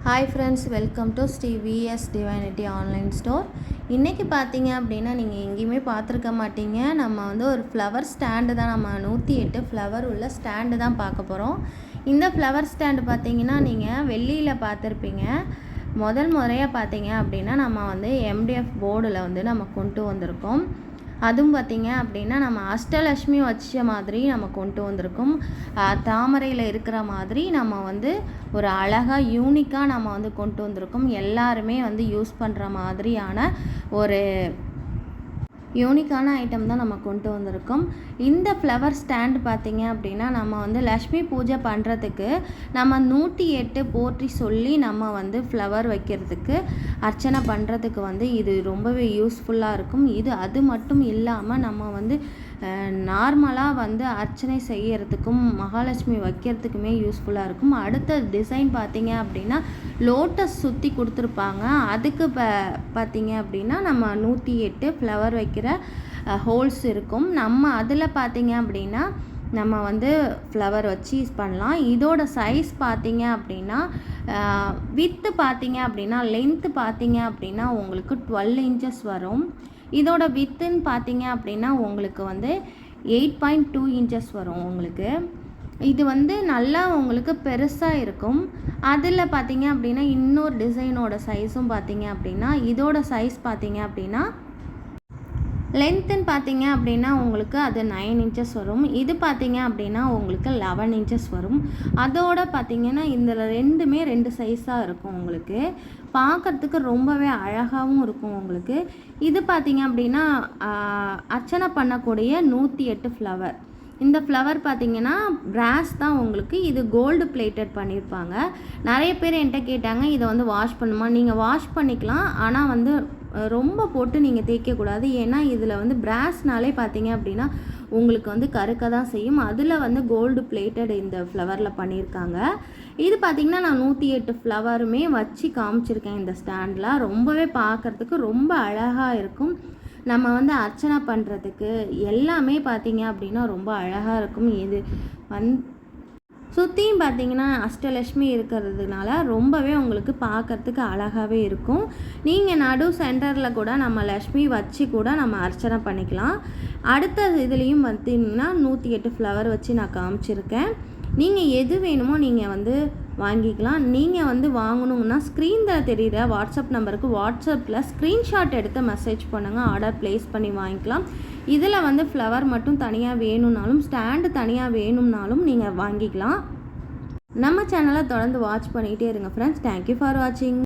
Hi friends, welcome to Shri V S divinity online store. இன்றைக்கி பார்த்தீங்க அப்படின்னா நீங்கள் எங்கேயுமே பார்த்துருக்க மாட்டீங்க. நம்ம ஒரு ஃப்ளவர் ஸ்டாண்டு தான், நம்ம 108 ஃப்ளவர் உள்ள ஸ்டாண்டு தான் பார்க்க போகிறோம். இந்த ஃப்ளவர் ஸ்டாண்டு பார்த்தீங்கன்னா நீங்கள் வெள்ளியில் பார்த்துருப்பீங்க. முதல் முறையாக பார்த்தீங்க அப்படின்னா நம்ம எம்டிஎஃப் போர்டில் நம்ம கொண்டு வந்திருக்கோம். அதுவும் பார்த்திங்க அப்படின்னா நம்ம அஷ்டலட்சுமி வச்ச மாதிரி நம்ம கொண்டு வந்திருக்கோம். தாமரையில் இருக்கிற மாதிரி நம்ம ஒரு அழகாக யூனிக்காக நம்ம கொண்டு வந்திருக்கோம். எல்லாருமே யூஸ் பண்ணுற மாதிரியான ஒரு யூனிக்கான ஐட்டம் தான் நம்ம கொண்டு வந்திருக்கோம். இந்த ஃப்ளவர் ஸ்டாண்டு பார்த்திங்க அப்படின்னா நம்ம லக்ஷ்மி பூஜை பண்ணுறதுக்கு நம்ம 108 போற்றி சொல்லி நம்ம ஃப்ளவர் வைக்கிறதுக்கு அர்ச்சனை பண்ணுறதுக்கு இது ரொம்பவே யூஸ்ஃபுல்லாக இருக்கும். அது மட்டும் இல்லாமல் நம்ம நார்மலாக அர்ச்சனை செய்கிறதுக்கும் மகாலட்சுமி வைக்கிறதுக்குமே யூஸ்ஃபுல்லாக இருக்கும். அடுத்த டிசைன் பார்த்திங்க அப்படின்னா லோட்டஸ் சுற்றி கொடுத்துருப்பாங்க. அதுக்கு பார்த்திங்க அப்படின்னா நம்ம 108 ஃப்ளவர் வைக்கிற ஹோல்ஸ் இருக்கும். நம்ம அதில் பார்த்திங்க அப்படின்னா நம்ம ஃப்ளவர் வச்சு யூஸ் பண்ணலாம். இதோட சைஸ் பார்த்திங்க அப்படின்னா வித்து பார்த்திங்க அப்படின்னா லென்த்து பார்த்திங்க அப்படின்னா உங்களுக்கு 12 இன்ச்சஸ் வரும். இதோட வித்துன்னு பார்த்திங்க அப்படின்னா உங்களுக்கு 8.2 இன்ச்சஸ் வரும். உங்களுக்கு இது நல்லா உங்களுக்கு பெருசாக இருக்கும். அதில் பார்த்திங்க அப்படின்னா இன்னொரு டிசைனோட சைஸும் பார்த்திங்க அப்படின்னா இதோட சைஸ் பார்த்திங்க அப்படின்னா லென்த்துன்னு பார்த்திங்க அப்படின்னா உங்களுக்கு அது 9 இன்ச்சஸ் வரும். இது பார்த்திங்க அப்படின்னா உங்களுக்கு 11 இன்ச்சஸ் வரும். அதோட பார்த்திங்கன்னா இதில் ரெண்டுமே 2 சைஸாக இருக்கும். உங்களுக்கு பார்க்குறதுக்கு ரொம்பவே அழகாகவும் இருக்கும். உங்களுக்கு இது பார்த்திங்க அப்படின்னா அர்ச்சனை பண்ணக்கூடிய 108 ஃப்ளவர். இந்த ஃப்ளவர் பார்த்திங்கன்னா பிராஸ் தான். உங்களுக்கு இது கோல்டு பிளேட்டட் பண்ணியிருப்பாங்க. நிறைய பேர் என்கிட்ட கேட்டாங்க, இதை வாஷ் பண்ணுமா? நீங்கள் வாஷ் பண்ணிக்கலாம், ஆனால் ரொம்ப போட்டு நீங்கள் தேய்க்கக்கூடாது. ஏன்னா இதில் பிராஸ்னாலே பார்த்தீங்க அப்படின்னா உங்களுக்கு கருக்க தான் செய்யும். அதில் கோல்டு பிளேட்டட் இந்த ஃப்ளவரில் பண்ணியிருக்காங்க. இது பார்த்திங்கன்னா நான் 108 ஃப்ளவருமே வச்சு காமிச்சிருக்கேன். இந்த ஸ்டாண்டில் ரொம்பவே பார்க்குறதுக்கு ரொம்ப அழகாக இருக்கும். நம்ம அர்ச்சனை பண்ணுறதுக்கு எல்லாமே பார்த்திங்க அப்படின்னா ரொம்ப அழகாக இருக்கும். இது சுற்றியும் பார்த்திங்கன்னா அஷ்டலட்சுமி இருக்கிறதுனால ரொம்பவே உங்களுக்கு பார்க்குறதுக்கு அழகாகவே இருக்கும். நீங்கள் நடு சென்டரில் கூட நம்ம லக்ஷ்மி வச்சு கூட நம்ம அர்ச்சனை பண்ணிக்கலாம். அடுத்த இதுலேயும் பார்த்திங்கன்னா 108 ஃப்ளவர் வச்சு நான் காமிச்சிருக்கேன். நீங்கள் எது வேணுமோ நீங்கள் வாங்கிக்கலாம். நீங்கள் வாங்கணுங்கன்னா ஸ்க்ரீனில் தெரிகிற வாட்ஸ்அப் நம்பருக்கு வாட்ஸ்அப்பில் ஸ்க்ரீன்ஷாட் எடுத்து மெசேஜ் பண்ணுங்கள். ஆர்டர் ப்ளேஸ் பண்ணி வாங்கிக்கலாம். இதில் ஃப்ளவர் மட்டும் தனியாக வேணும்னாலும் ஸ்டாண்டு தனியாக வேணும்னாலும் நீங்கள் வாங்கிக்கலாம். நம்ம சேனலை தொடர்ந்து வாட்ச் பண்ணிகிட்டே இருங்க ஃப்ரெண்ட்ஸ். தேங்க்யூ ஃபார் வாட்சிங்.